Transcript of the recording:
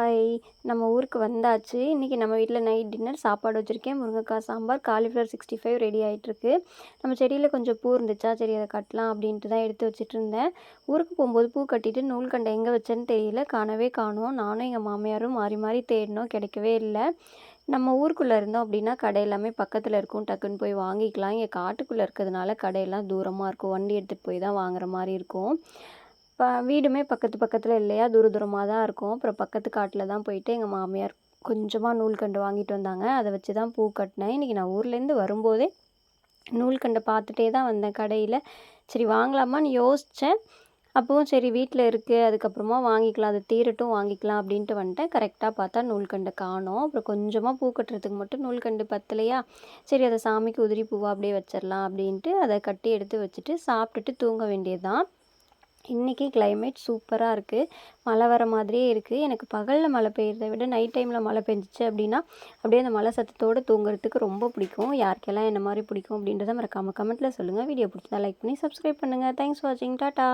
Hi! நம்ம ஊருக்கு வந்தாச்சு. இன்றைக்கி நம்ம வீட்ல நைட் டின்னர் சாப்பாடு வச்சுருக்கேன். முருங்கைக்காய் சாம்பார், காலிஃப்ளவர் 65 ரெடி ஆகிட்டுருக்கு. நம்ம செடியில் கொஞ்சம் பூ இருந்துச்சா, சரி அதை கட்டலாம் அப்படின்ட்டு தான் எடுத்து வச்சுட்ருந்தேன். ஊருக்கு போகும்போது பூ கட்டிட்டு நூல்கண்டை எங்கே வச்சேன்னு தெரியல, காணவே காணோம். நானும் எங்கள் மாமியாரும் மாறி மாறி தேடினோம், கிடைக்கவே இல்லை. நம்ம ஊருக்குள்ளே இருந்தோம் அப்படின்னா கடை எல்லாமே பக்கத்தில் இருக்கும், டக்குன்னு போய் வாங்கிக்கலாம். இங்கே காட்டுக்குள்ளே இருக்கிறதுனால கடையெல்லாம் தூரமாக இருக்கும், வண்டி எடுத்துகிட்டு போய் தான் வாங்குற மாதிரி இருக்கும். வீடுமே பக்கத்தில் இல்லையா, தூரமாக தான் இருக்கும். அப்புறம் பக்கத்து காட்டில் தான் போயிட்டு எங்கள் மாமியார் கொஞ்சமாக நூல்கண்டு வாங்கிட்டு வந்தாங்க. அதை வச்சு தான் பூ கட்டினேன். இன்றைக்கி நான் ஊர்லேருந்து வரும்போதே நூல்கண்டை பார்த்துட்டே தான் வந்தேன் கடையில். சரி வாங்கலாமான்னு யோசித்தேன். அப்போவும் சரி வீட்டில் இருக்குது, அதுக்கப்புறமா வாங்கிக்கலாம், அது தீரட்டும் வாங்கிக்கலாம் அப்படின்ட்டு வந்துட்டேன். கரெக்டாக பார்த்தா நூல்கண்டை காணோம். அப்புறம் கொஞ்சமாக பூ கட்டுறதுக்கு மட்டும் நூல்கண்டு பத்தலையா, சரி அதை சாமிக்கு உதிரி பூவாக அப்படியே வச்சிடலாம் அப்படின்ட்டு அதை கட்டி எடுத்து வச்சுட்டு சாப்பிட்டுட்டு தூங்க வேண்டியது தான். இன்றைக்கி கிளைமேட் சூப்பராக இருக்குது, மழை வர மாதிரியே இருக்குது. எனக்கு பகலில் மழை பெய்யறதை விட நைட் டைமில் மழை பெஞ்சிச்சு அப்படின்னா அப்படியே அந்த மழை சத்தத்தோடு தூங்குறதுக்கு ரொம்ப பிடிக்கும். யாருக்கெல்லாம் என்ன மாதிரி பிடிக்கும் அப்படின்றத மறக்காமல் கமெண்ட்டில் சொல்லுங்கள். வீடியோ பிடிச்சதா லைக் பண்ணி சப்ஸ்கிரைப் பண்ணுங்கள். தேங்க்ஸ் ஃபார் வாட்சிங். டாட்டா.